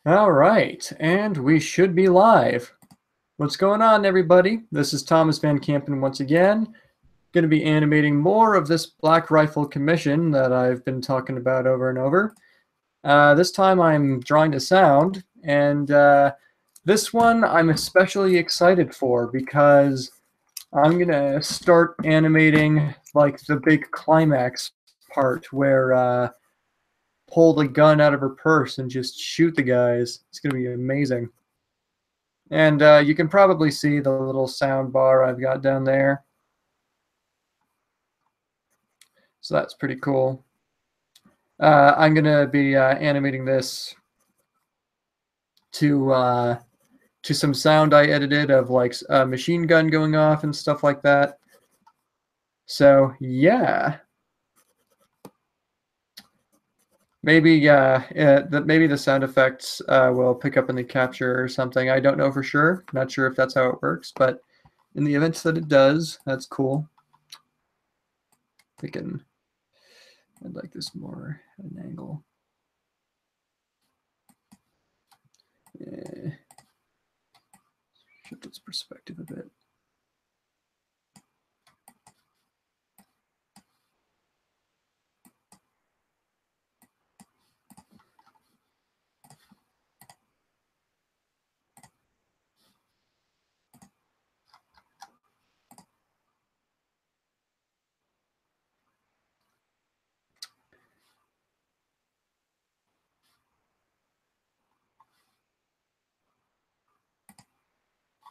All right, and we should be live. What's going on, everybody? This is Thomas Van Kampen once again. Going to be animating more of this Black Rifle commission that I've been talking about over and over. This time I'm drawing the sound, and this one I'm especially excited for because I'm going to start animating like the big climax part where pull the gun out of her purse and just shoot the guys. It's going to be amazing. And you can probably see the little sound bar I've got down there. So that's pretty cool. I'm going to be animating this to some sound I edited of like a machine gun going off and stuff like that. So yeah. Maybe maybe the sound effects will pick up in the capture or something. I don't know for sure. Not sure if that's how it works, but in the events that it does, that's cool. I'd like this more at an angle. Yeah. Shift its perspective a bit.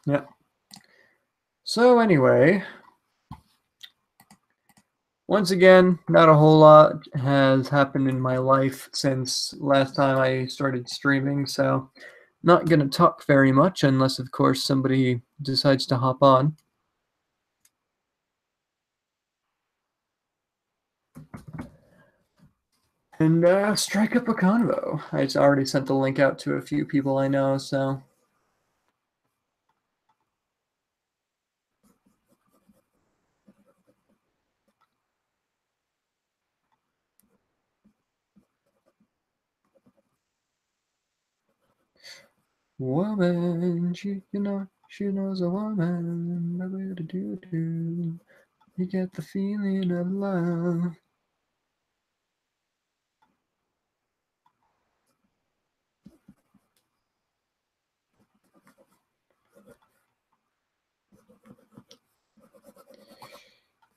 Yeah. So anyway, once again, not a whole lot has happened in my life since last time I started streaming, so not going to talk very much unless, of course, somebody decides to hop on. And strike up a convo. I already sent the link out to a few people I know, so. Woman, she knows a woman. Do. You get the feeling of love.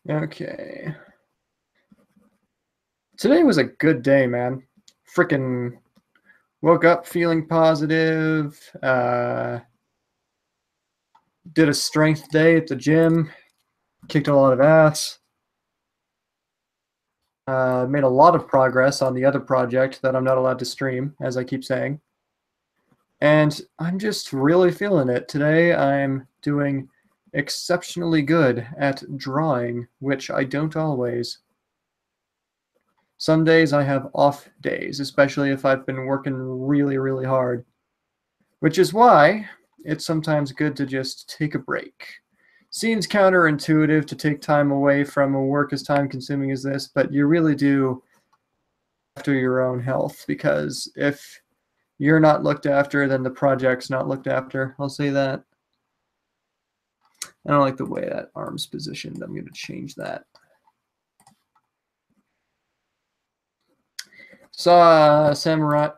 Okay. Today was a good day, man. Frickin' woke up feeling positive. Did a strength day at the gym. Kicked a lot of ass. Made a lot of progress on the other project that I'm not allowed to stream, as I keep saying. And I'm just really feeling it. Today I'm doing exceptionally good at drawing, which I don't always. Some days I have off days, especially if I've been working really, really hard. Which is why it's sometimes good to just take a break. Seems counterintuitive to take time away from a work as time consuming as this, but you really do after your own health, because if you're not looked after, then the project's not looked after. I'll say that. I don't like the way that arm's positioned. I'm going to change that. Saw Samurai.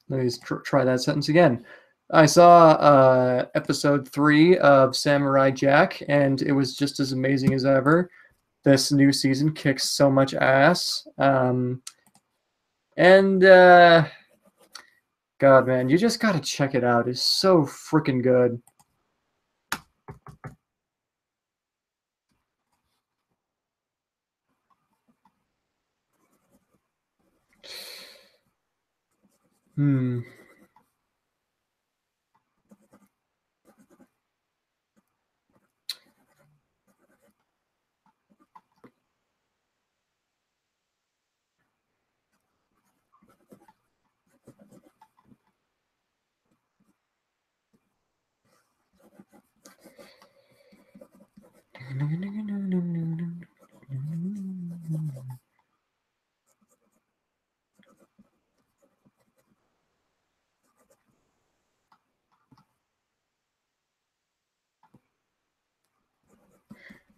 Let me try that sentence again. I saw episode 3 of Samurai Jack, and it was just as amazing as ever. This new season kicks so much ass. And God, man, you just gotta check it out. It's so freaking good. Hmm.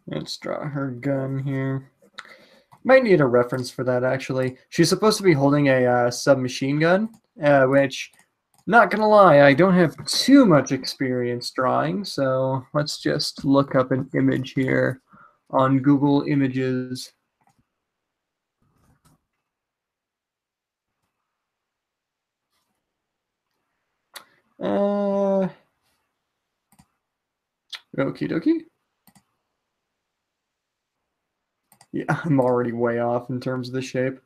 Let's draw her gun here. Might need a reference for that, actually. She's supposed to be holding a submachine gun, which, not gonna lie, I don't have too much experience drawing, so let's just look up an image here on Google Images. Okie dokie. Yeah, I'm already way off in terms of the shape.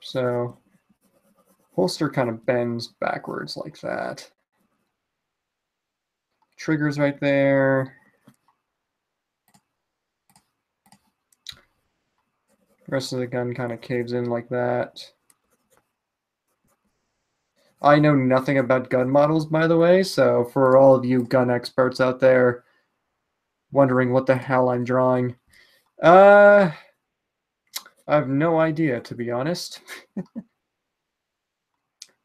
So, holster kind of bends backwards like that. Trigger's right there. The rest of the gun kind of caves in like that. I know nothing about gun models, by the way, so for all of you gun experts out there wondering what the hell I'm drawing, I have no idea, to be honest.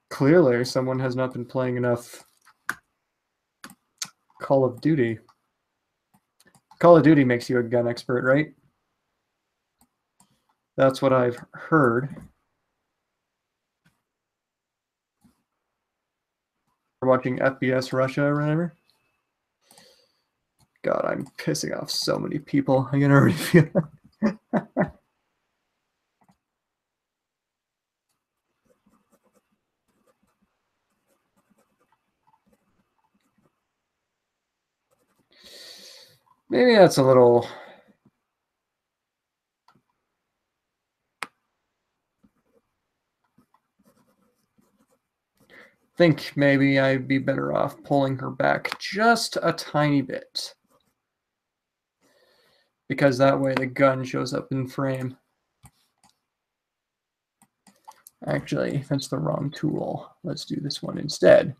Clearly, someone has not been playing enough Call of Duty. Call of Duty makes you a gun expert, right? That's what I've heard. We're watching FPS Russia or whatever. God, I'm pissing off so many people. I can already feel it. Maybe that's a little... think maybe I'd be better off pulling her back just a tiny bit, because that way the gun shows up in frame. Actually, that's the wrong tool. Let's do this one instead,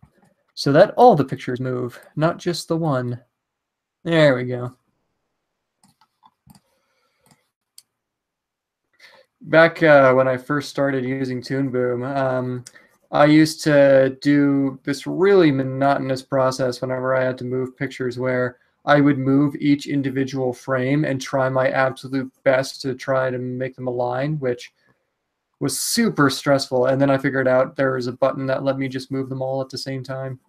so that all the pictures move, not just the one. There we go. Back when I first started using Toon Boom, I used to do this really monotonous process whenever I had to move pictures where I would move each individual frame and try my absolute best to try to make them align, which was super stressful. And then I figured out there was a button that let me just move them all at the same time,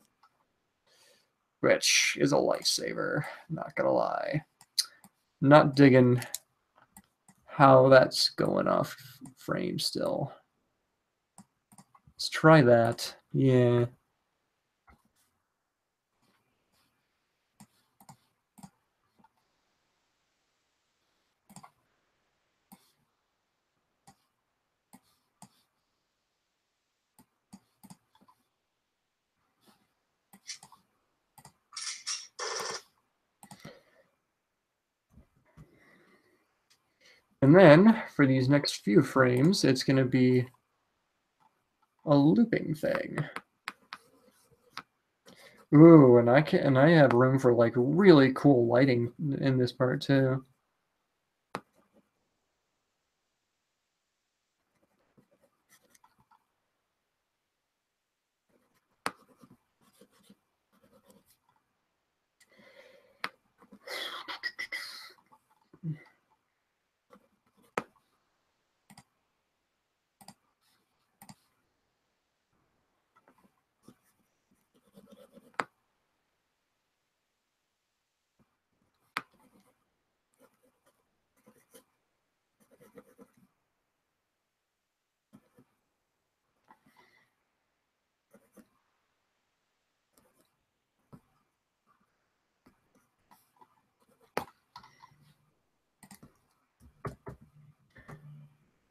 which is a lifesaver, not gonna lie. Not digging how that's going off frame still. Let's try that. Yeah. And then for these next few frames, it's going to be a looping thing. Ooh, and I have room for like really cool lighting in this part too.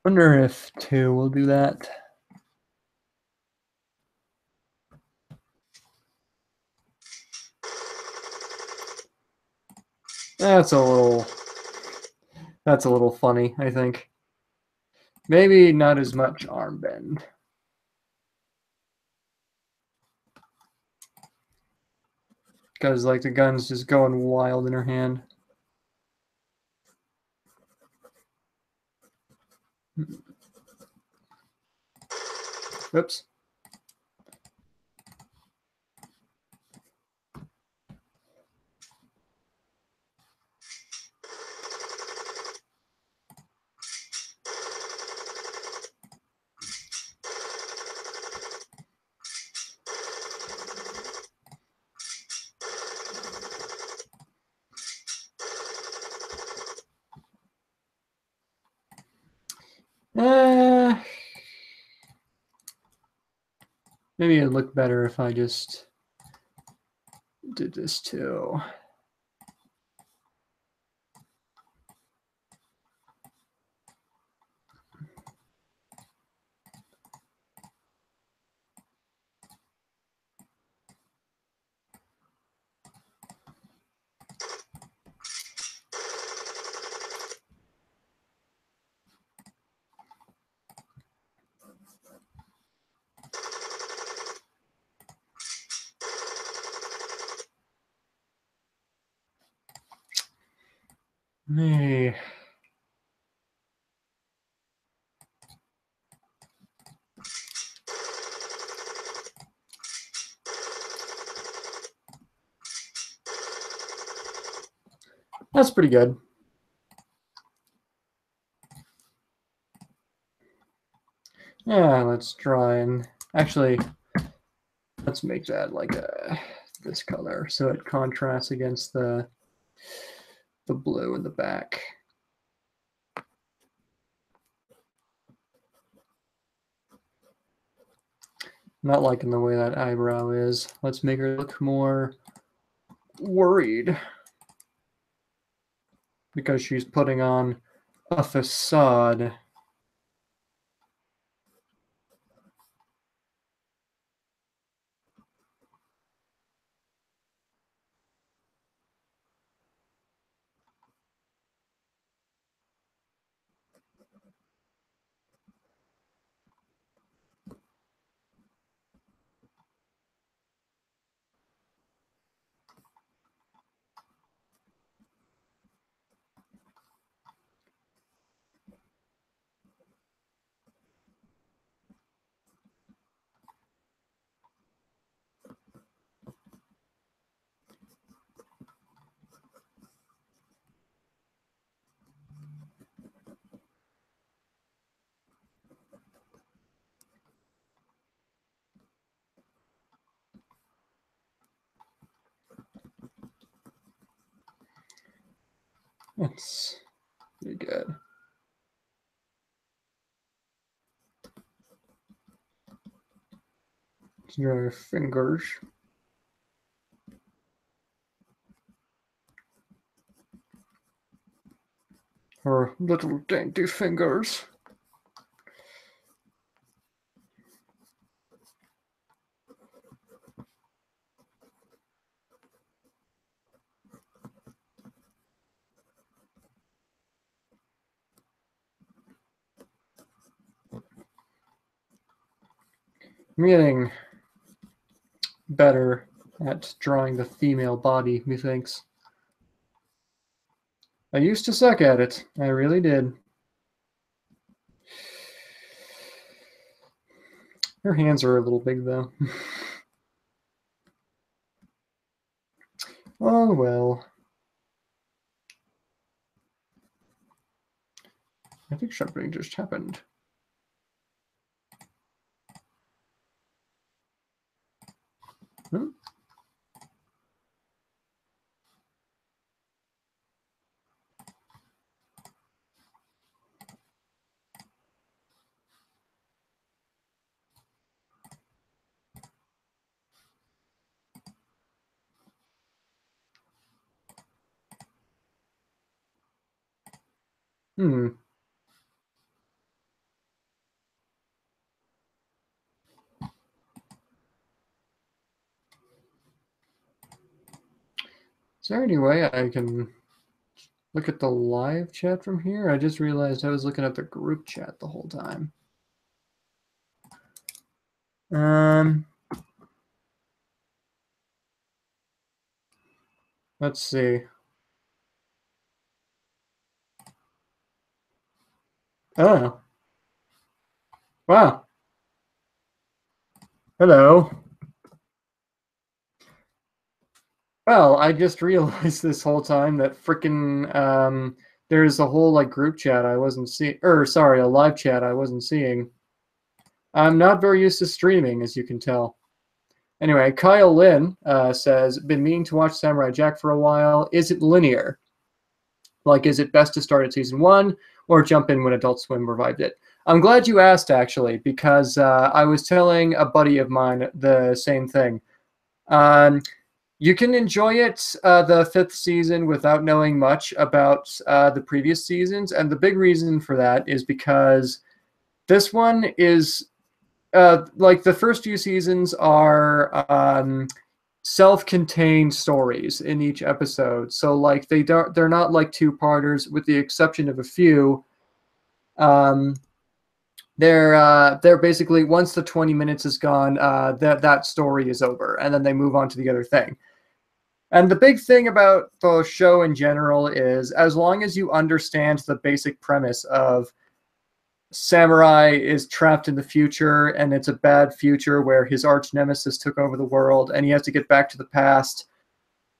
Wonder if 2 will do that. That's a little funny, I think. Maybe not as much arm bend. Because like the gun's just going wild in her hand. Oops. Maybe it'd look better if I just did this too. Hey. That's pretty good. Yeah, let's try and actually let's make that like this color so it contrasts against the blue in the back. Not liking the way that eyebrow is. Let's make her look more worried because she's putting on a facade. That's pretty good. Let's draw her fingers. Her little dainty fingers. I'm getting better at drawing the female body, methinks. I used to suck at it. I really did. Her hands are a little big, though. Oh, well. I think something just happened. Hmm? Hmm. Is there any way I can look at the live chat from here? I just realized I was looking at the group chat the whole time. Let's see. Oh. Wow. Hello. Well, I just realized this whole time that frickin' there's a whole like group chat I wasn't seeing, or sorry, a live chat I wasn't seeing. I'm not very used to streaming, as you can tell. Anyway, Kyle Lynn says, been meaning to watch Samurai Jack for a while. Is it linear? Like, is it best to start at season 1 or jump in when Adult Swim revived it? I'm glad you asked, actually, because I was telling a buddy of mine the same thing. Um, you can enjoy it, the fifth season, without knowing much about the previous seasons, and the big reason for that is because this one is like the first few seasons are self-contained stories in each episode. So like they're not like two-parters, with the exception of a few. Um, they're basically, once the 20 minutes is gone, that story is over, and then they move on to the other thing. And the big thing about the show in general is, as long as you understand the basic premise of Samurai is trapped in the future, and it's a bad future where his arch nemesis took over the world, and he has to get back to the past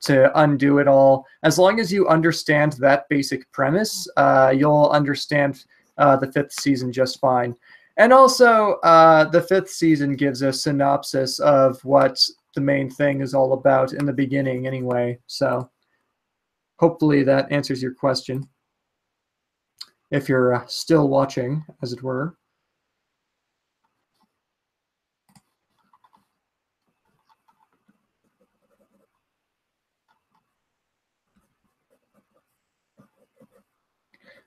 to undo it all. As long as you understand that basic premise, you'll understand the fifth season just fine. And also, the fifth season gives a synopsis of what the main thing is all about in the beginning, anyway. So hopefully that answers your question, if you're still watching, as it were.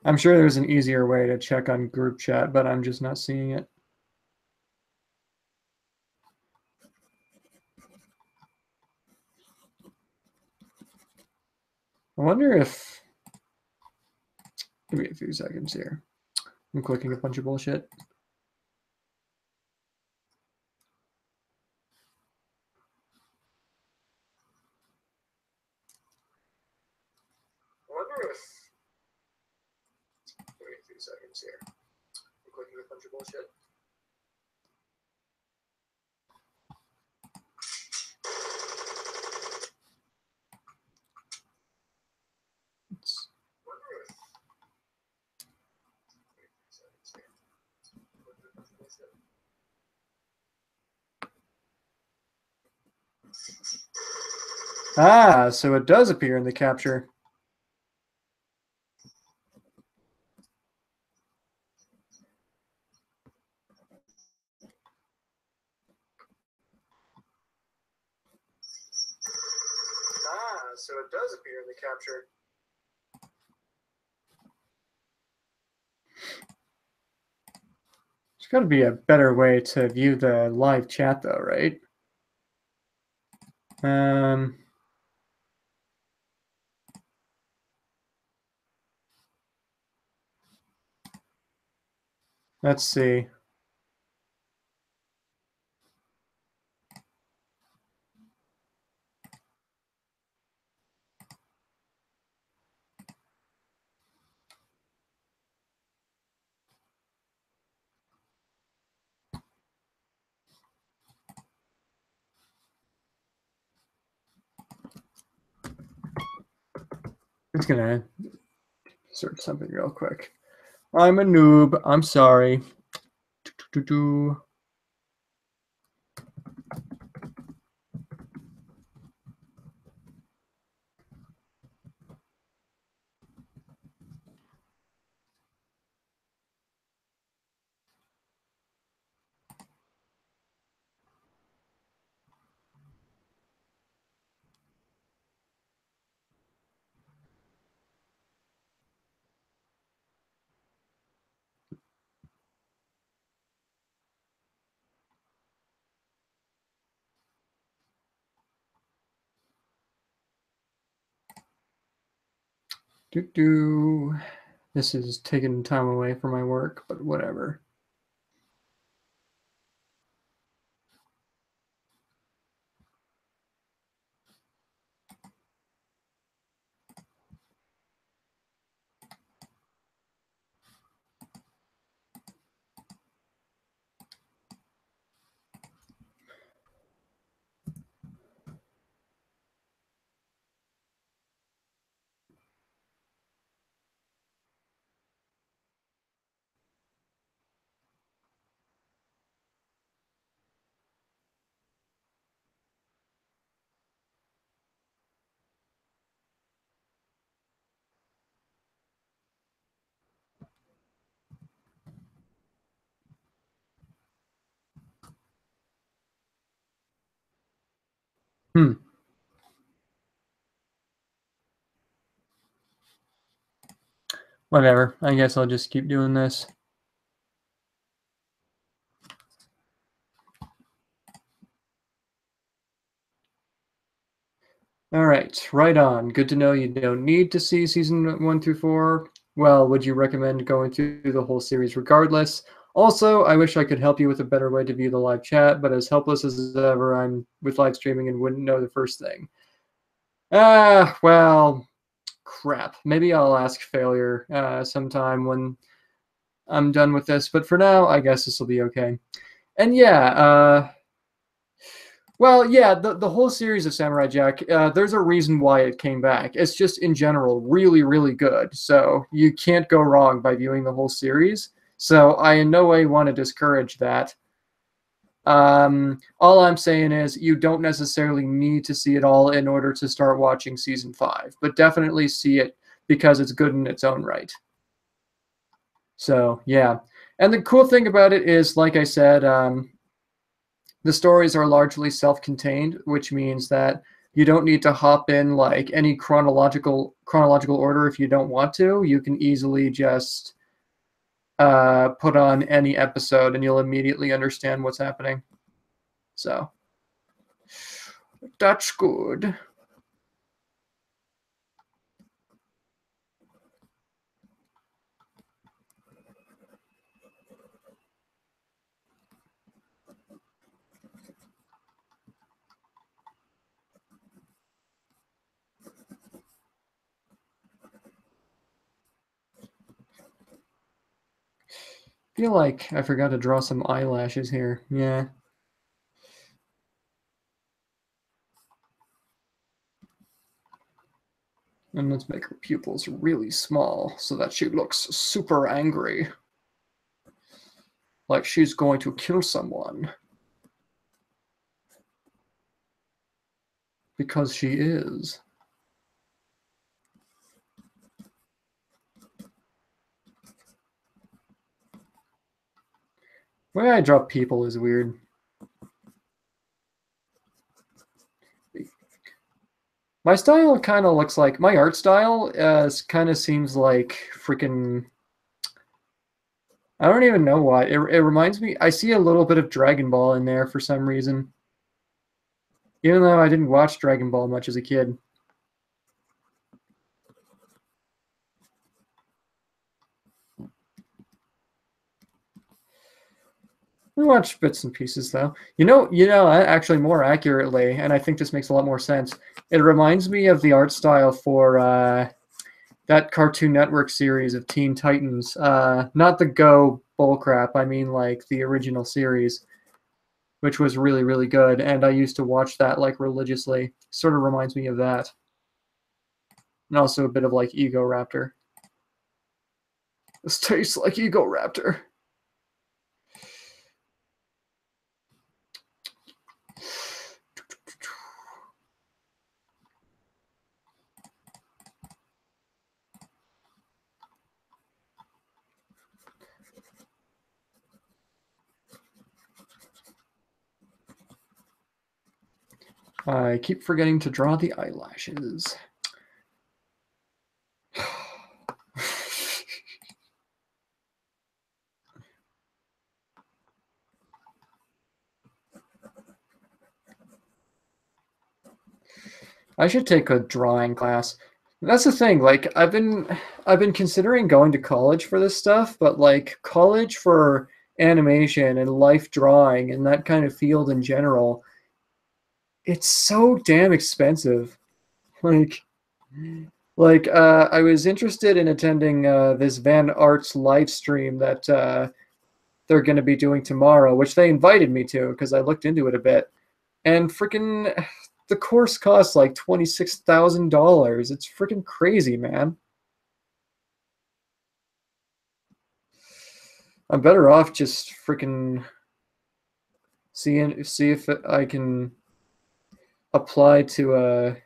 I'm sure there's an easier way to check on group chat, but I'm just not seeing it. I wonder if... Give me a few seconds here. I'm clicking a bunch of bullshit. I wonder if... Give me a few seconds here. I'm clicking a bunch of bullshit. It's... Ah, so it does appear in the capture. Ah, so it does appear in the capture. There's got to be a better way to view the live chat, though, right? Let's see. It's gonna search something real quick. I'm a noob. I'm sorry. This is taking time away from my work, but whatever. Hmm. Whatever. I guess I'll just keep doing this. All right, right on. Good to know you don't need to see season 1 through 4. Well, would you recommend going through the whole series regardless? Also, I wish I could help you with a better way to view the live chat, but as helpless as ever, I'm with live streaming and wouldn't know the first thing. Well, crap. Maybe I'll ask Failure sometime when I'm done with this, but for now, I guess this will be okay. And yeah, well, yeah, the whole series of Samurai Jack, there's a reason why it came back. It's just in general really, really good. So you can't go wrong by viewing the whole series. So I in no way want to discourage that. All I'm saying is you don't necessarily need to see it all in order to start watching season 5, but definitely see it because it's good in its own right. So yeah, and the cool thing about it is, like I said, the stories are largely self-contained, which means that you don't need to hop in like any chronological order if you don't want to. You can easily just put on any episode and you'll immediately understand what's happening. So that's good. I feel like I forgot to draw some eyelashes here. Yeah. And let's make her pupils really small so that she looks super angry. Like she's going to kill someone. Because she is. The way I draw people is weird. My style kind of looks like my art style. Kind of seems like freaking. I don't even know why. It reminds me. I see a little bit of Dragon Ball in there for some reason, even though I didn't watch Dragon Ball much as a kid. We watched bits and pieces though. Actually more accurately, and I think this makes a lot more sense. It reminds me of the art style for that Cartoon Network series of Teen Titans. Not the Go bullcrap. I mean like the original series, which was really, really good. And I used to watch that like religiously. Sort of reminds me of that. And also a bit of like Ego Raptor. This tastes like Ego Raptor. I keep forgetting to draw the eyelashes. I should take a drawing class. That's the thing. Like I've been considering going to college for this stuff, but like college for animation and life drawing and that kind of field in general, it's so damn expensive. Like I was interested in attending this Van Arts live stream that they're going to be doing tomorrow, which they invited me to because I looked into it a bit. And freaking the course costs like $26,000. It's freaking crazy, man. I'm better off just freaking see if I can apply to a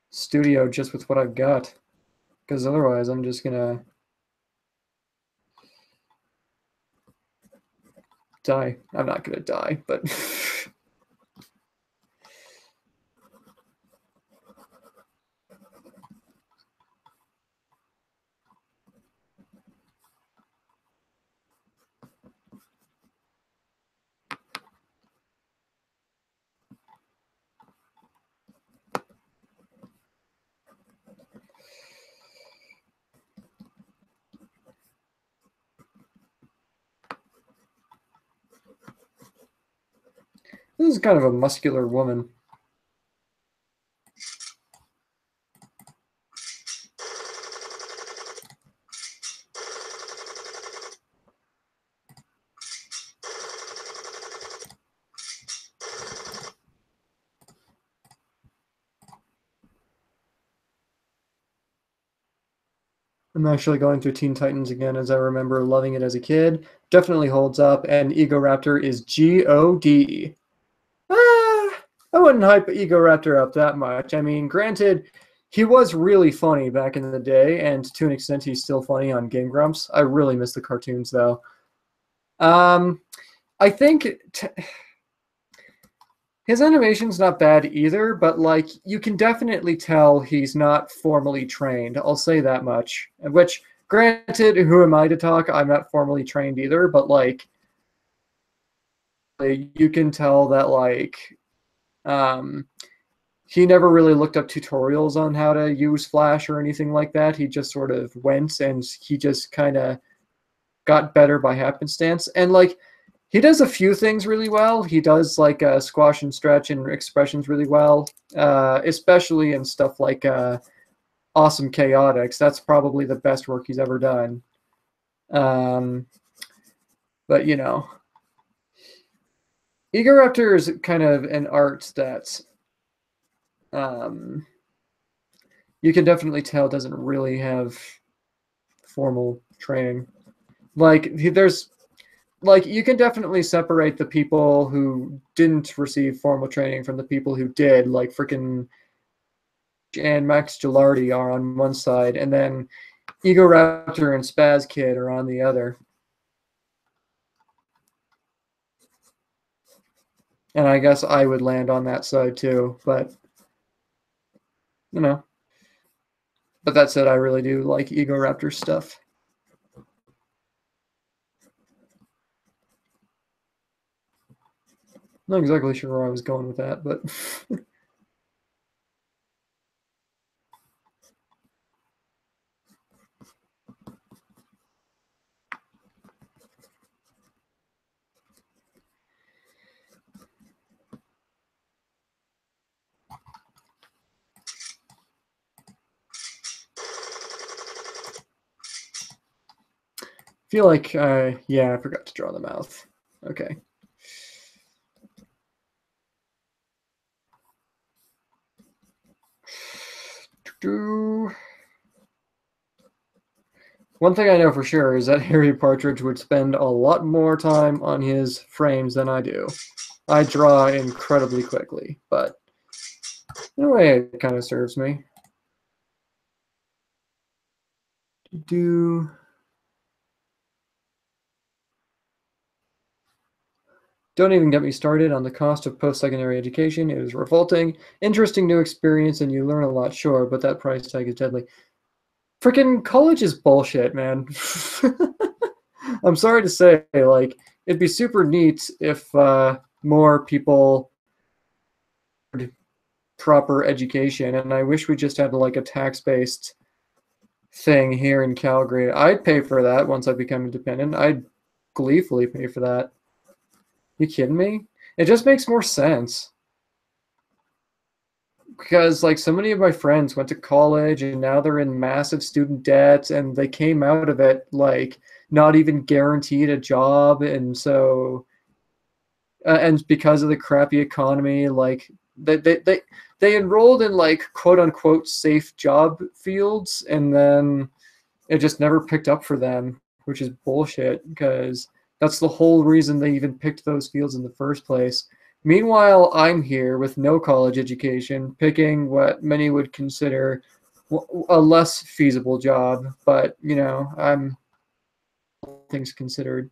studio just with what I've got, because otherwise I'm just gonna die. I'm not gonna die, but This is kind of a muscular woman. I'm actually going through Teen Titans again as I remember loving it as a kid. Definitely holds up, and Egoraptor is G-O-D. I wouldn't hype Egoraptor up that much. I mean, granted, he was really funny back in the day, and to an extent, he's still funny on Game Grumps. I really miss the cartoons, though. Um, I think his animation's not bad either, but like you can definitely tell he's not formally trained. I'll say that much. Which, granted, who am I to talk? I'm not formally trained either, but like you can tell that like um, he never really looked up tutorials on how to use Flash or anything like that. He just sort of went and he just kind of got better by happenstance. And like he does a few things really well. He does like squash and stretch and expressions really well, especially in stuff like Awesome Chaotix. That's probably the best work he's ever done. Um, but you know, Egoraptor is kind of an art that um, you can definitely tell doesn't really have formal training. Like there's like you can definitely separate the people who didn't receive formal training from the people who did. Like freaking and Max Gilardi are on one side, and then Egoraptor and Spaz Kid are on the other. And I guess I would land on that side too, but you know. But that said, I really do like Egoraptor stuff. Not exactly sure where I was going with that, but feel like, yeah, I forgot to draw the mouth. Okay. One thing I know for sure is that Harry Partridge would spend a lot more time on his frames than I do. I draw incredibly quickly, but in a way it kind of serves me. Do Don't even get me started on the cost of post-secondary education. It is revolting, interesting new experience, and you learn a lot, sure, but that price tag is deadly. Freaking college is bullshit, man. I'm sorry to say, like, it'd be super neat if more people had proper education, and I wish we just had like a tax-based thing here in Calgary. I'd pay for that once I become independent. I'd gleefully pay for that. You kidding me? It just makes more sense. Because like so many of my friends went to college and now they're in massive student debt and they came out of it like not even guaranteed a job, and so and because of the crappy economy, like they enrolled in like quote unquote safe job fields, and then it just never picked up for them, which is bullshit because that's the whole reason they even picked those fields in the first place. Meanwhile, I'm here with no college education, picking what many would consider a less feasible job, but you know, I'm things considered.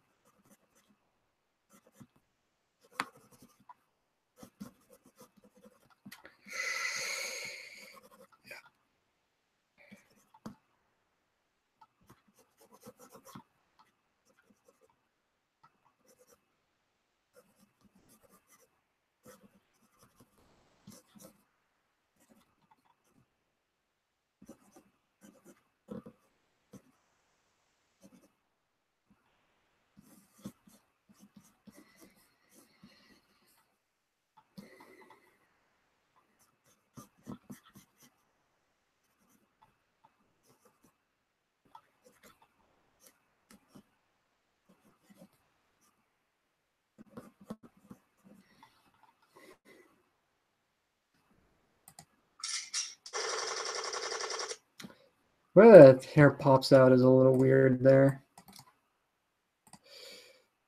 Where that hair pops out is a little weird there.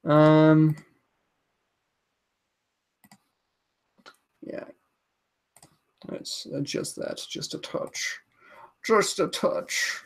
Yeah. Let's adjust that just a touch. Just a touch.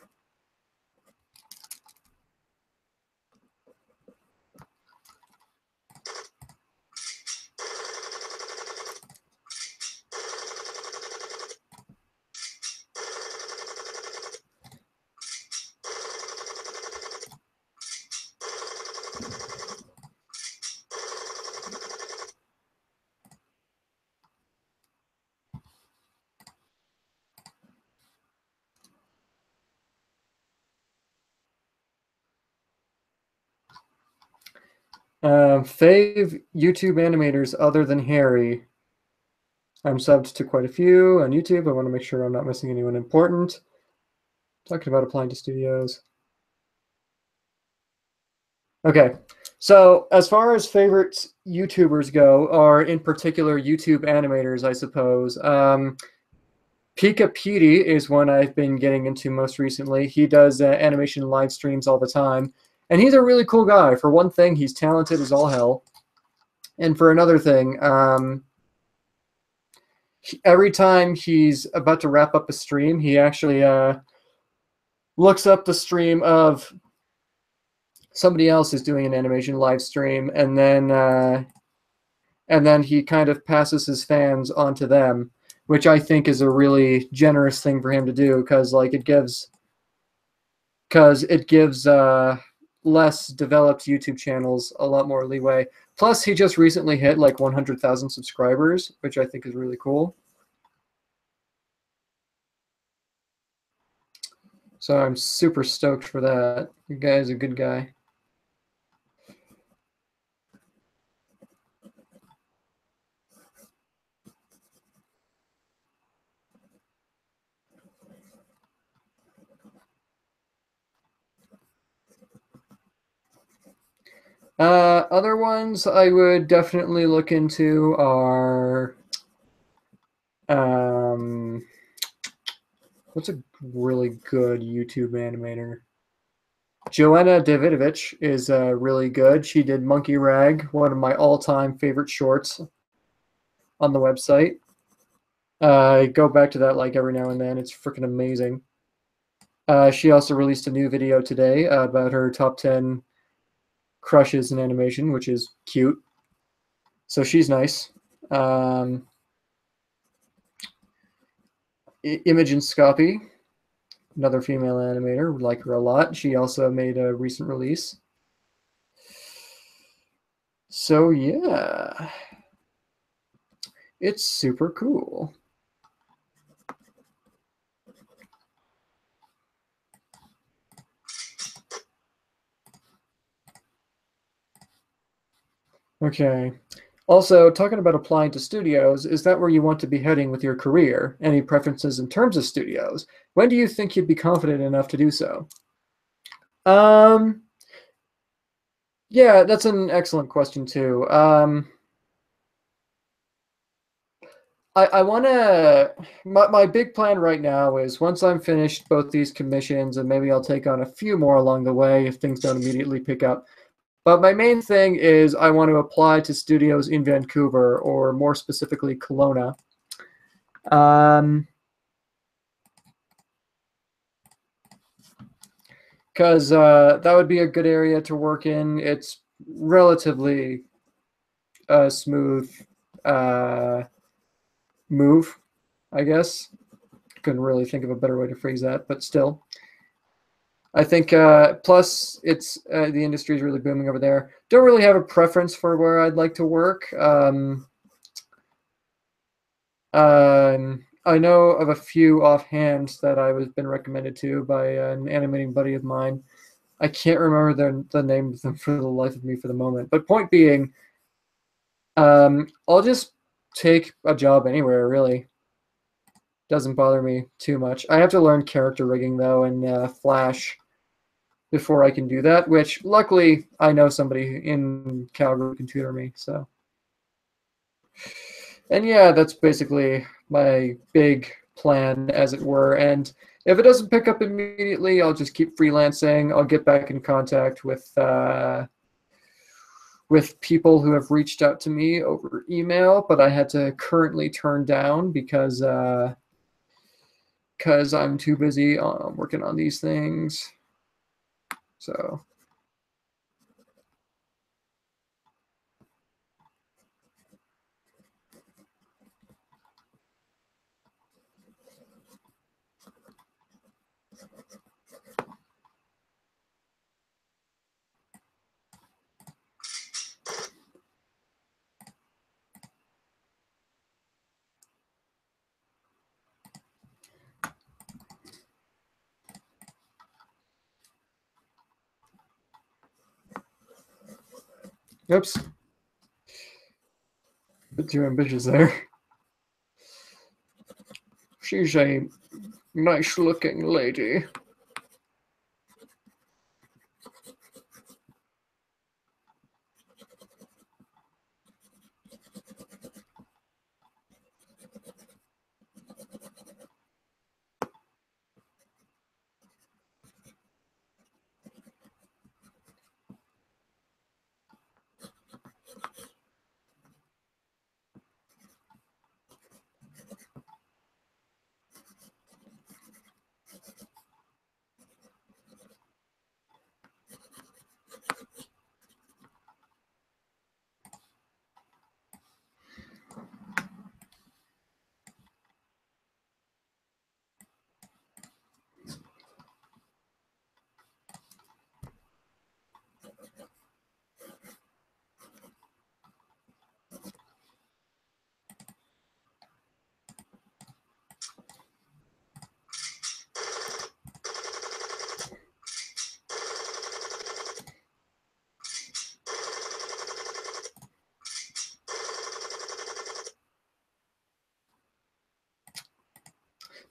Fave YouTube animators other than Harry. I'm subbed to quite a few on YouTube. I want to make sure I'm not missing anyone important. Talking about applying to studios. Okay, so as far as favorite YouTubers go, or in particular YouTube animators, I suppose. Pika Petey is one I've been getting into most recently. He does animation live streams all the time, and he's a really cool guy. For one thing, he's talented as all hell. And for another thing, every time he's about to wrap up a stream, he actually looks up the stream of somebody else who's doing an animation live stream, and then he kind of passes his fans onto them, which I think is a really generous thing for him to do, because like it gives less developed YouTube channels a lot more leeway. Plus, he just recently hit like 100,000 subscribers, which I think is really cool. So I'm super stoked for that. The guy is a good guy. Other ones I would definitely look into are what's a really good YouTube animator? Joanna Davidovich is really good. She did Monkey Rag, one of my all-time favorite shorts on the website. I go back to that like every now and then. It's freaking amazing. She also released a new video today about her top 10 crushes in animation, which is cute. So she's nice. Imogen Scoppy, another female animator, would like her a lot. She also made a recent release. So yeah, it's super cool. Okay. Also, talking about applying to studios, is that where you want to be heading with your career? Any preferences in terms of studios? When do you think you'd be confident enough to do so? Yeah, that's an excellent question too. I want to. My big plan right now is once I'm finished both these commissions, and maybe I'll take on a few more along the way if things don't immediately pick up. But my main thing is I want to apply to studios in Vancouver, or more specifically, Kelowna. Because that would be a good area to work in. It's relatively smooth move, I guess. Couldn't really think of a better way to phrase that, but still. I think plus it's the industry is really booming over there. Don't really have a preference for where I'd like to work. I know of a few offhand that I was been recommended to by an animating buddy of mine. I can't remember the name of them for the life of me for the moment. But point being, I'll just take a job anywhere, really. Doesn't bother me too much. I have to learn character rigging, though, and Flash before I can do that, which luckily I know somebody in Calgary who can tutor me. So, and yeah, that's basically my big plan, as it were. And If it doesn't pick up immediately, I'll just keep freelancing. I'll get back in contact with people who have reached out to me over email, but I had to currently turn down because I'm too busy working on these things. So. Oops. Bit too ambitious there. She's a nice looking lady.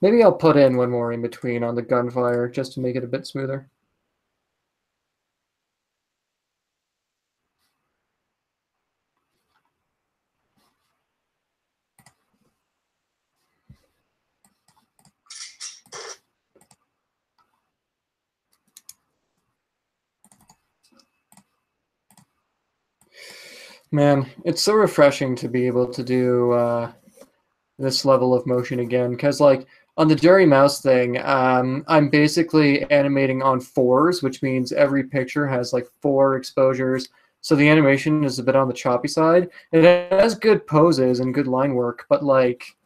Maybe I'll put in one more in between on the gunfire just to make it a bit smoother. Man, it's so refreshing to be able to do this level of motion again, because like on the Jerry Mouse thing, I'm basically animating on 4s, which means every picture has like 4 exposures. So the animation is a bit on the choppy side. It has good poses and good line work, but like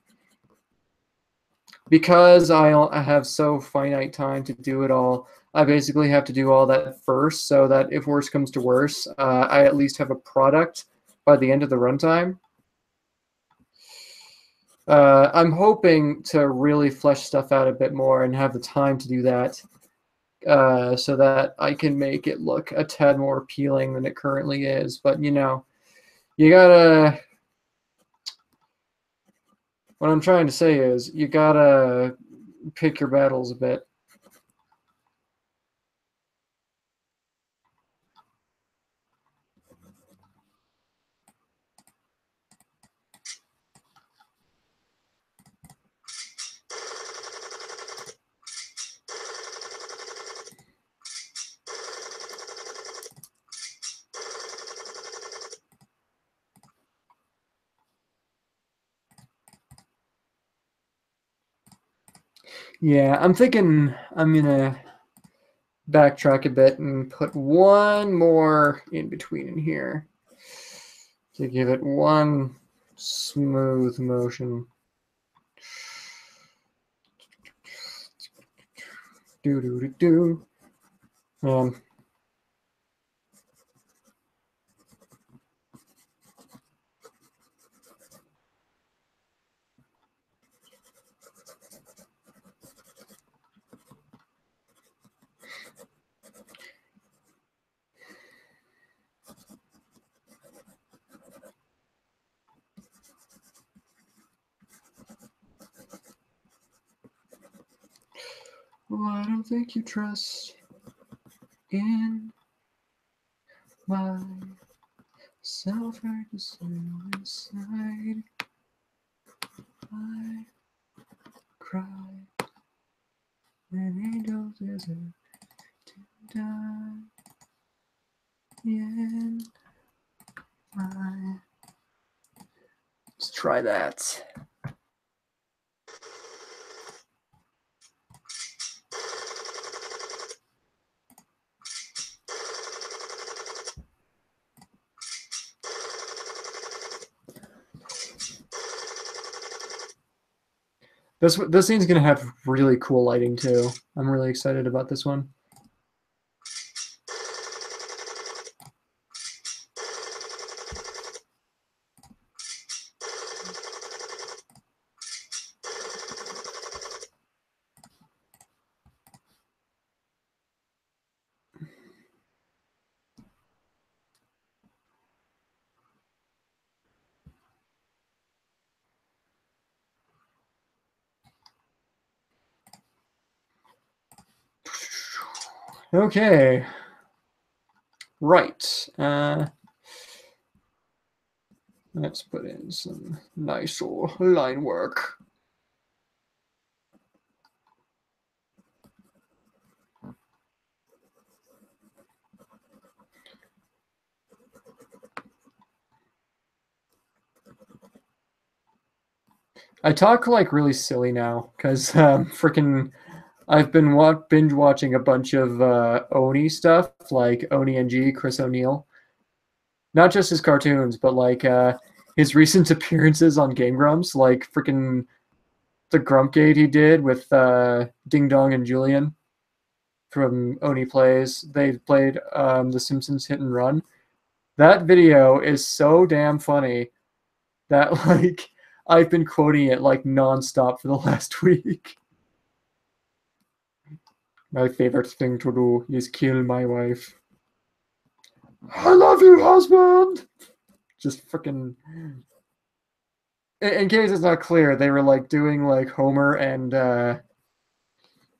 because I have so finite time to do it all, I basically have to do all that first, so that if worse comes to worse, I at least have a product by the end of the runtime. I'm hoping to really flesh stuff out a bit more and have the time to do that, so that I can make it look a tad more appealing than it currently is. But you know, you gotta. What I'm trying to say is, you gotta pick your battles a bit. Yeah, I'm thinking I'm gonna backtrack a bit and put one more in between in here to give it one smooth motion. Do do do do. Man. Well, I don't think you trust in myself. I just inside. I cry. And angels deserve to die in my... Let's try that. This scene's gonna have really cool lighting too. I'm really excited about this one. Okay. Right. Let's put in some nice line work. I talk like really silly now because freaking I've been binge watching a bunch of Oni stuff, like Oni NG, Chris O'Neill. Not just his cartoons, but like his recent appearances on Game Grumps, like freaking the Grumpgate he did with Ding Dong and Julian from Oni Plays. They played The Simpsons Hit and Run. That video is so damn funny that like I've been quoting it like nonstop for the last week. My favorite thing to do is kill my wife. I love you, husband! Just freaking. In case it's not clear, they were like doing like Homer and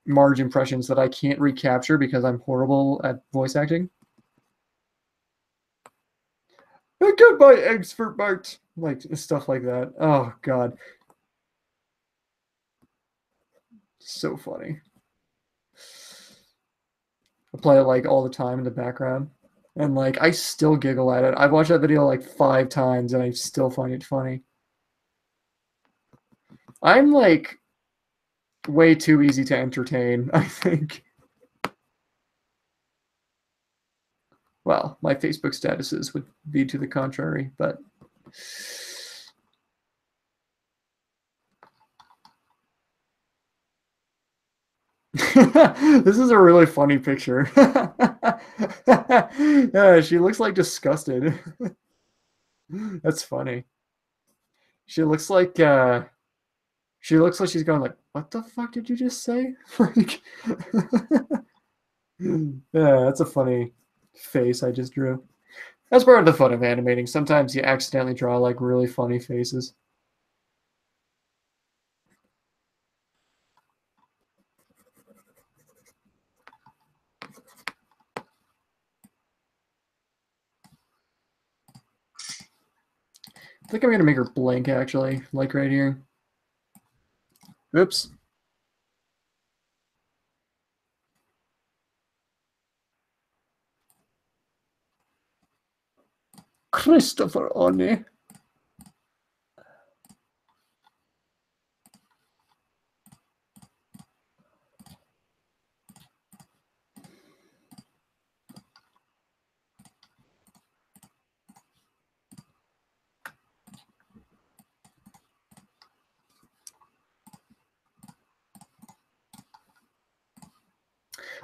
Marge impressions that I can't recapture because I'm horrible at voice acting. I got my eggs for Bart. Like stuff like that. Oh god. So funny. I play it like all the time in the background. And like I still giggle at it. I've watched that video like 5 times and I still find it funny. I'm like way too easy to entertain, I think. Well, my Facebook statuses would be to the contrary, but this is a really funny picture. Yeah, she looks like disgusted. That's funny. She looks like she's going like, "What the fuck did you just say?" Like, yeah, that's a funny face I just drew. That's part of the fun of animating. Sometimes you accidentally draw like really funny faces. I think I'm gonna make her blink actually, like right here. Oops. Christopher Oni.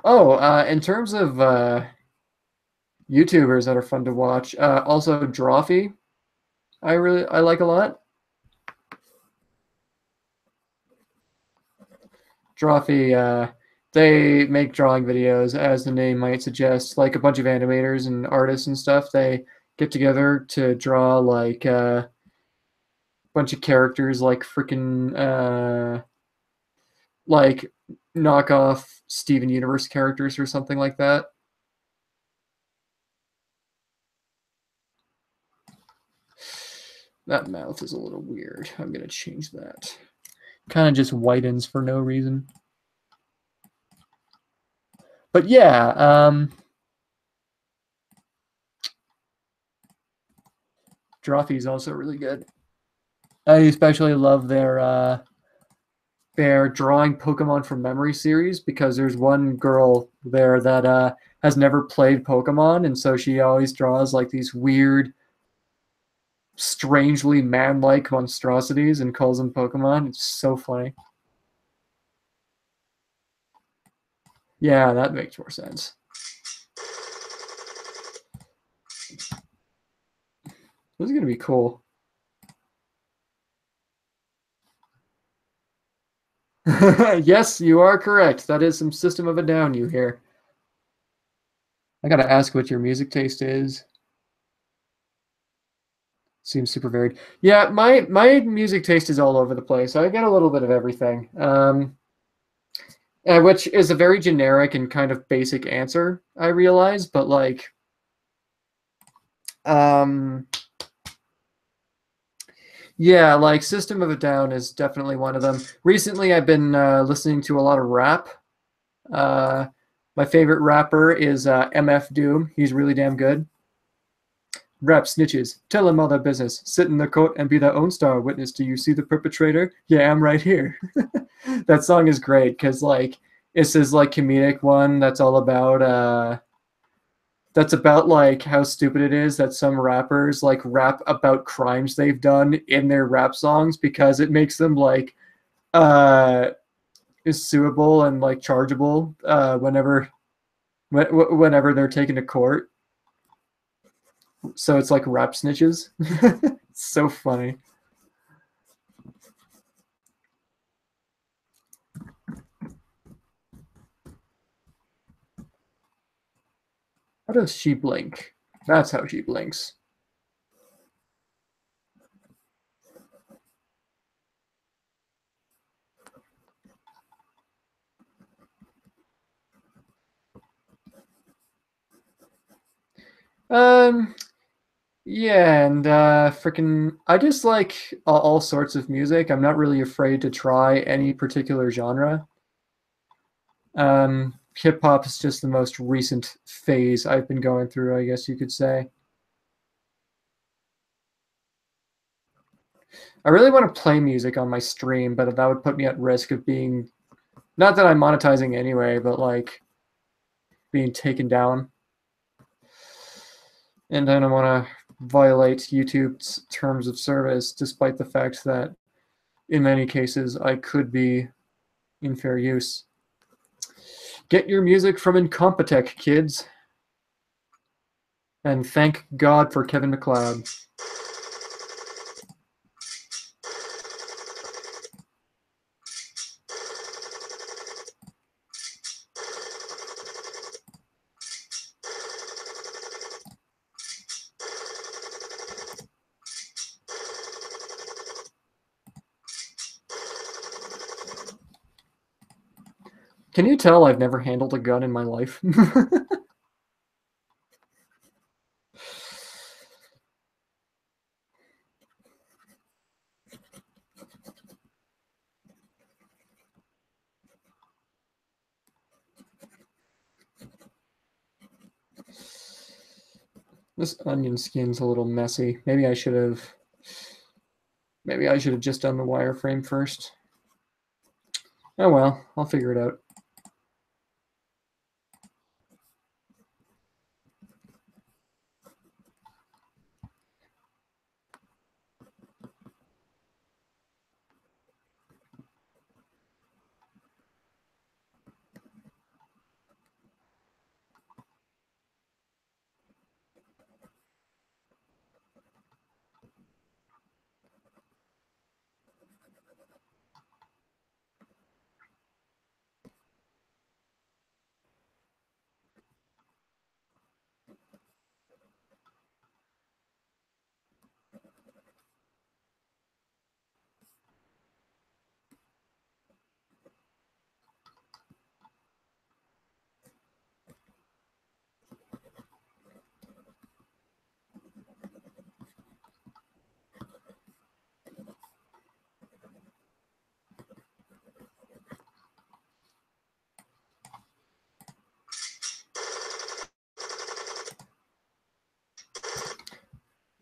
Oh, in terms of YouTubers that are fun to watch, also Drawfee, I like a lot. Drawfee, they make drawing videos, as the name might suggest, like a bunch of animators and artists and stuff. They get together to draw like a bunch of characters, like freaking like knockoff Steven Universe characters or something like that. That mouth is a little weird. I'm gonna change that. Kind of just whitens for no reason. But yeah, Drawfee is also really good. I especially love their drawing Pokemon from memory series because there's one girl there that has never played Pokemon, and so she always draws like these weird, strangely man-like monstrosities and calls them Pokemon. It's so funny. Yeah, that makes more sense. This is gonna be cool. Yes, you are correct. That is some System of a Down you hear. I gotta ask what your music taste is. Seems super varied. Yeah, my music taste is all over the place. I get a little bit of everything, which is a very generic and kind of basic answer, I realize. But like, um, yeah, like System of a Down is definitely one of them. Recently, I've been listening to a lot of rap. Uh, my favorite rapper is MF Doom. He's really damn good. Rap snitches, tell them all their business. Sit in the court and be their own star witness. Do you see the perpetrator? Yeah, I'm right here. That song is great because like it's this like comedic one that's about like how stupid it is that some rappers like rap about crimes they've done in their rap songs because it makes them like uh is suable and like chargeable whenever they're taken to court. So it's like rap snitches. It's so funny. How does she blink? That's how she blinks. Um, yeah, and freaking, I just like all sorts of music. I'm not really afraid to try any particular genre. Hip hop is just the most recent phase I've been going through, I guess you could say. I really want to play music on my stream, but that would put me at risk of being, not that I'm monetizing anyway, but like being taken down. And I don't want to violate YouTube's terms of service, despite the fact that in many cases I could be in fair use. Get your music from Incompetech, kids. And thank God for Kevin MacLeod. Can you tell I've never handled a gun in my life? This onion skin's a little messy. Maybe I should have just done the wireframe first. Oh well, I'll figure it out.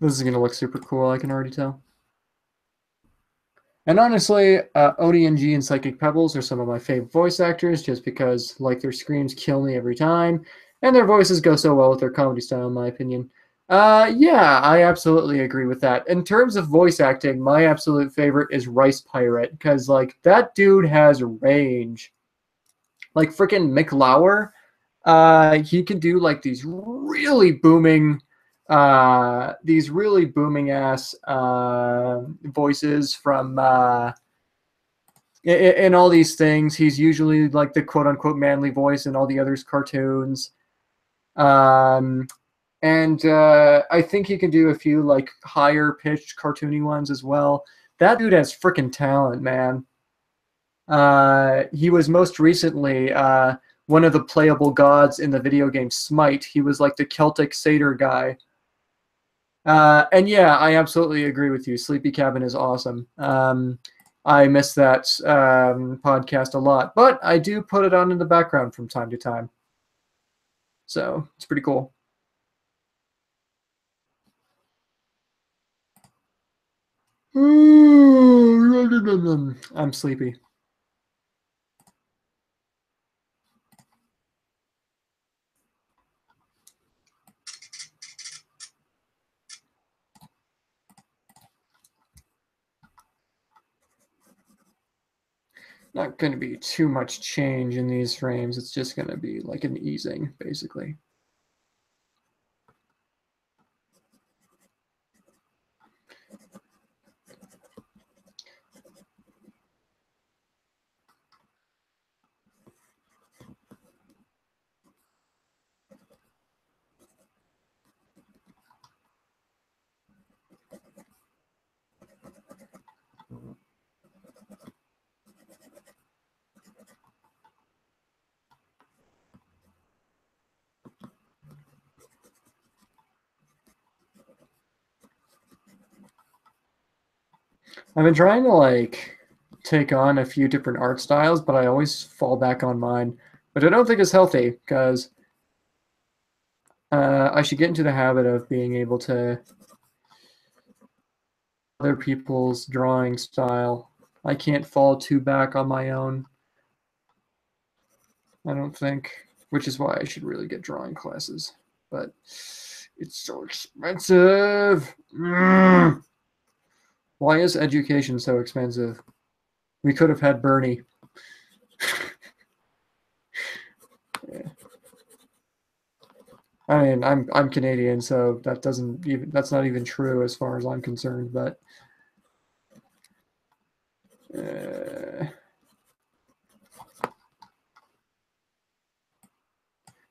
This is gonna look super cool, I can already tell. And honestly, ODNG and Psychic Pebbles are some of my favorite voice actors just because, like, their screams kill me every time, and their voices go so well with their comedy style, in my opinion. Yeah, I absolutely agree with that. In terms of voice acting, my absolute favorite is Rice Pirate, because, like, that dude has range. Like, freaking McLauer, he can do, like, these really booming ass voices from in all these things. He's usually like the quote unquote manly voice in all the others cartoons. Um, and I think he can do a few like higher pitched cartoony ones as well. That dude has freaking talent, man. He was most recently one of the playable gods in the video game Smite. He was like the Celtic satyr guy. And yeah, I absolutely agree with you. Sleepy Cabin is awesome. I miss that podcast a lot, but I do put it on in the background from time to time. So it's pretty cool. I'm sleepy. Not going to be too much change in these frames. It's just going to be like an easing, basically. I've been trying to like take on a few different art styles, but I always fall back on mine, which I don't think is healthy because I should get into the habit of being able to other people's drawing style. I can't fall too back on my own. I don't think, which is why I should really get drawing classes. But it's so expensive. Mm. Why is education so expensive? We could have had Bernie. Yeah. I mean, I'm Canadian, so that's not even true as far as I'm concerned. But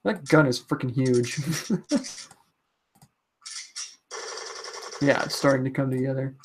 that gun is freaking huge. Yeah, it's starting to come together.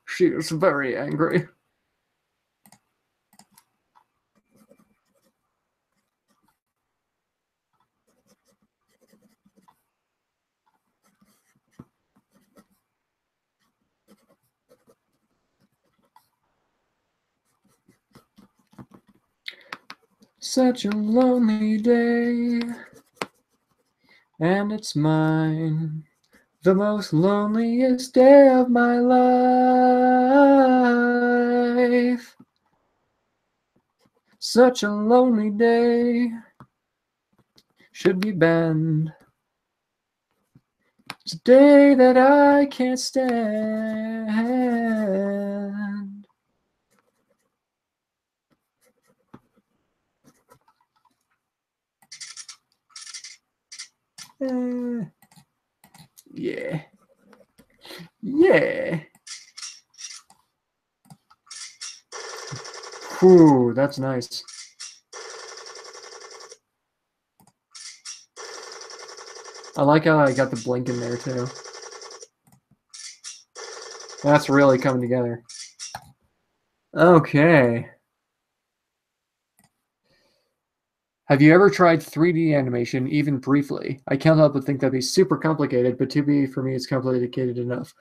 She is very angry. Such a lonely day, and it's mine. The most loneliest day of my life. Such a lonely day. should be banned. It's a day that I can't stand. Yeah. Yeah. Whew, that's nice. I like how I got the blink in there too. That's really coming together. Okay. Have you ever tried 3D animation, even briefly? I can't help but think that'd be super complicated, but for me, it's complicated enough.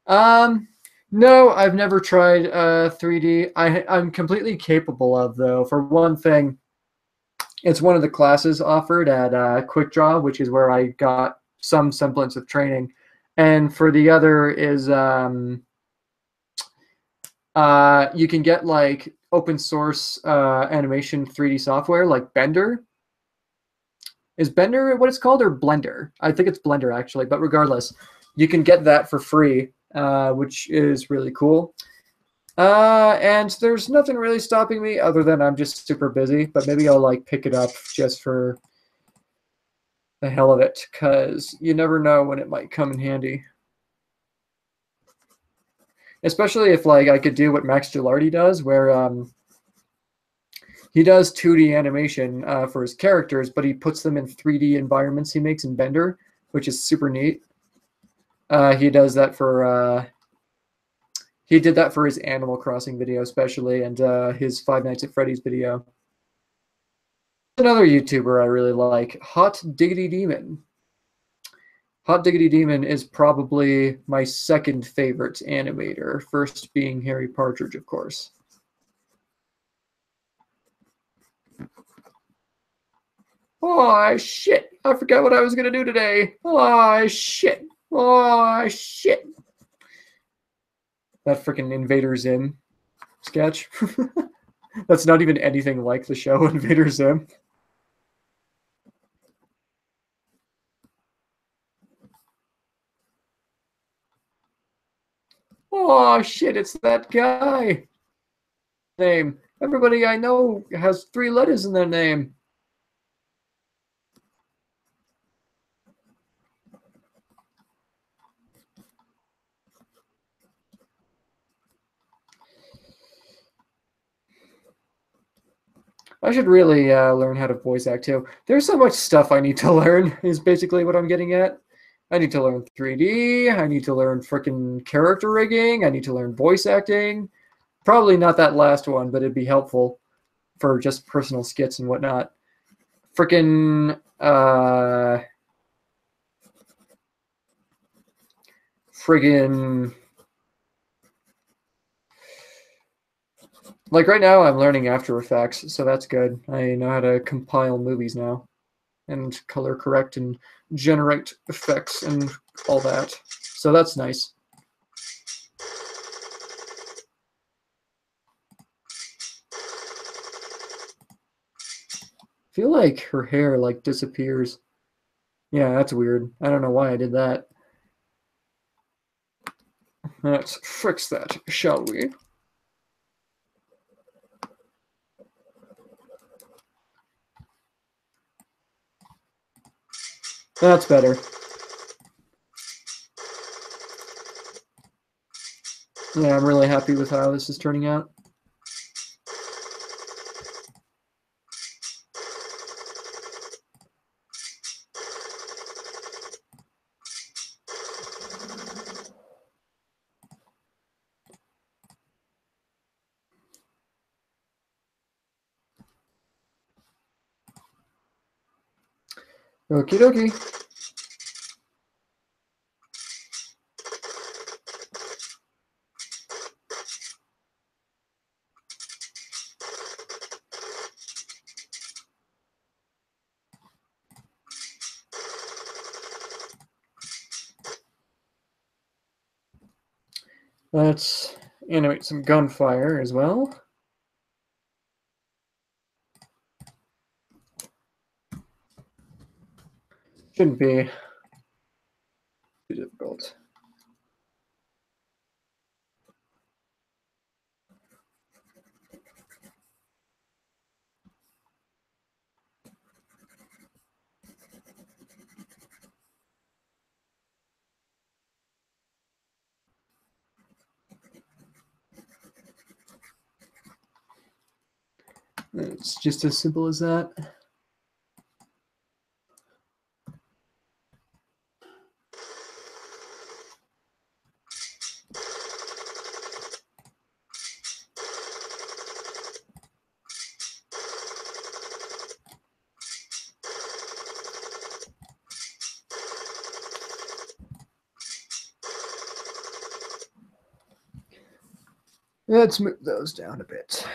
No, I've never tried 3D. I'm completely capable of, though. For one thing, it's one of the classes offered at Quick Draw, which is where I got some semblance of training. And for the other is you can get like open source animation 3D software like Blender. Is Blender what it's called, or Blender? I think it's Blender actually, but regardless, you can get that for free, which is really cool. And there's nothing really stopping me other than I'm just super busy, but maybe I'll like pick it up just for the hell of it, because you never know when it might come in handy. Especially if like I could do what Max Gilardi does, where he does 2D animation for his characters, but he puts them in 3D environments he makes in Blender, which is super neat. He does that for he did that for his Animal Crossing video especially, and his Five Nights at Freddy's video. Another YouTuber I really like, Hot Diggity Demon. Hot Diggity Demon is probably my second favorite animator, first being Harry Partridge, of course. Oh, shit. I forgot what I was going to do today. Oh, shit. Oh, shit. That freaking Invader Zim sketch. That's not even anything like the show Invader Zim. Oh, shit, it's that guy. Name. Everybody I know has 3 letters in their name. I should really learn how to voice act too. There's so much stuff I need to learn, is basically what I'm getting at. I need to learn 3D. I need to learn freaking character rigging. I need to learn voice acting. Probably not that last one, but it'd be helpful for just personal skits and whatnot. Freaking friggin' like right now I'm learning After Effects, so that's good. I know how to compile movies now and color correct and generate effects and all that. So that's nice. I feel like her hair like disappears. Yeah, that's weird. I don't know why I did that. Let's fix that, shall we? That's better. Yeah, I'm really happy with how this is turning out. Okie dokie. Let's animate some gunfire as well. shouldn't be too difficult. It's just as simple as that. Let's move those down a bit,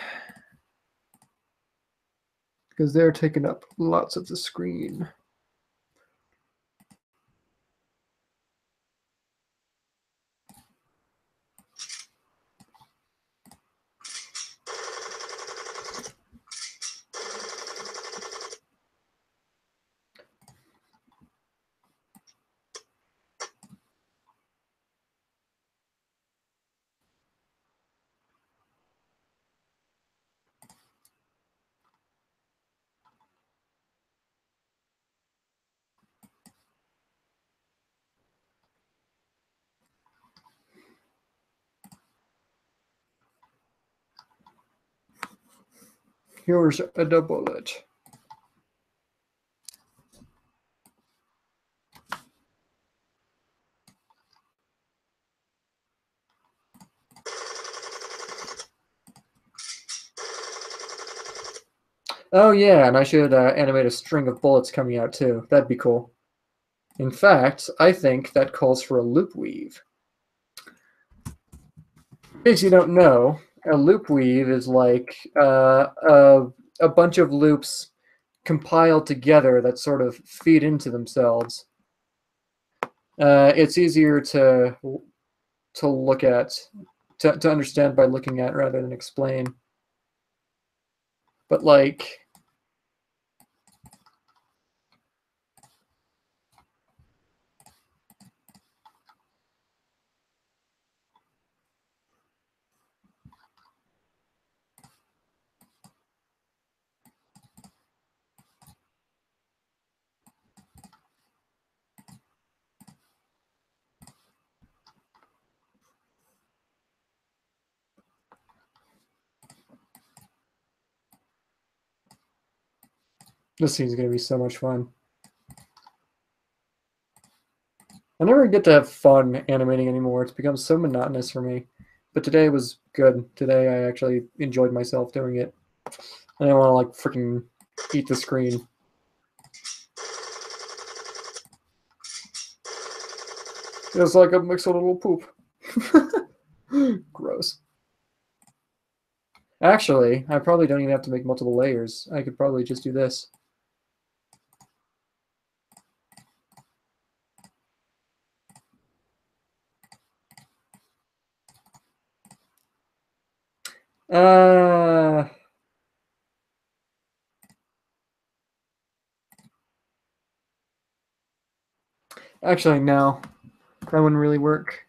because they're taking up lots of the screen. Here's a bullet. Oh yeah, and I should animate a string of bullets coming out too. That'd be cool. In fact, I think that calls for a loop weave. In case you don't know, a loop weave is like a bunch of loops compiled together that sort of feed into themselves. It's easier to look at, to understand by looking at rather than explain. But like, this scene's gonna be so much fun. I never get to have fun animating anymore. It's become so monotonous for me. But today was good. Today I actually enjoyed myself doing it. I didn't want to like freaking eat the screen. It's like a mix of little poop. Gross. Actually, I probably don't even have to make multiple layers. I could probably just do this. Uh, Actually, no. That wouldn't really work.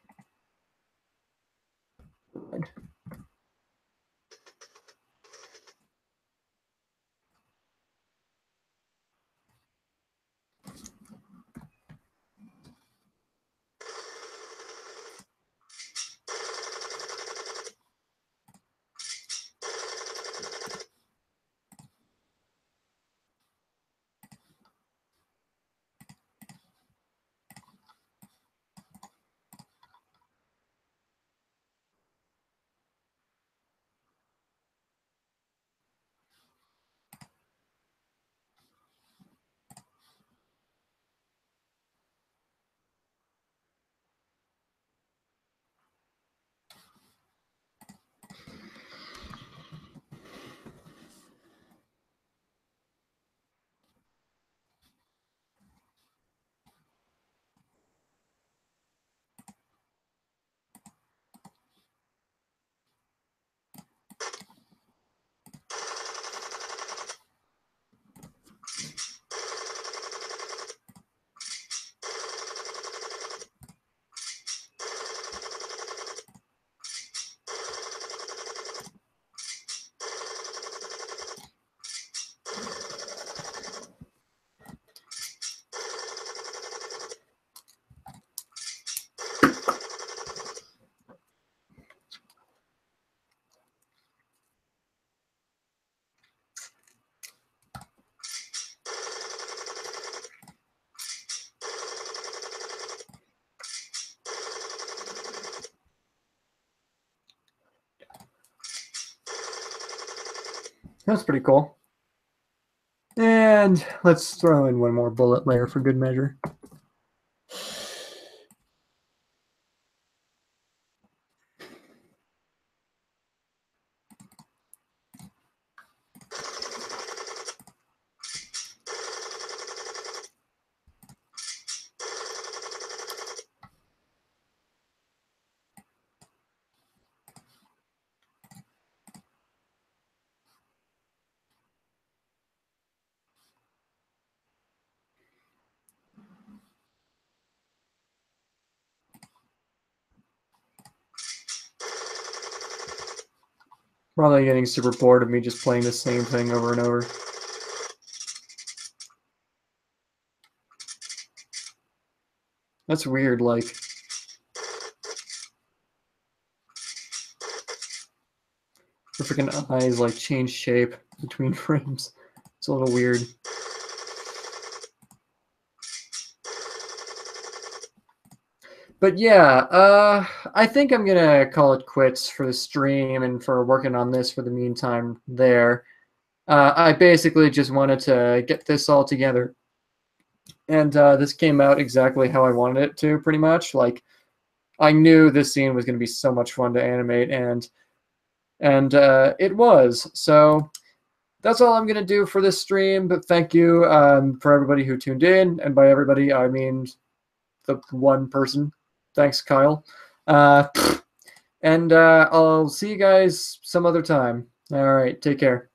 That's pretty cool. And let's throw in one more bullet layer for good measure. Probably getting super bored of me just playing the same thing over and over. That's weird, like... Her freaking eyes, like, change shape between frames. It's a little weird. But yeah, I think I'm gonna call it quits for the stream and for working on this for the meantime there. I basically just wanted to get this all together. And this came out exactly how I wanted it to, pretty much. Like, I knew this scene was going to be so much fun to animate, and it was. So that's all I'm going to do for this stream. But thank you for everybody who tuned in. And by everybody, I mean the one person. Thanks, Kyle. And I'll see you guys some other time. All right, take care.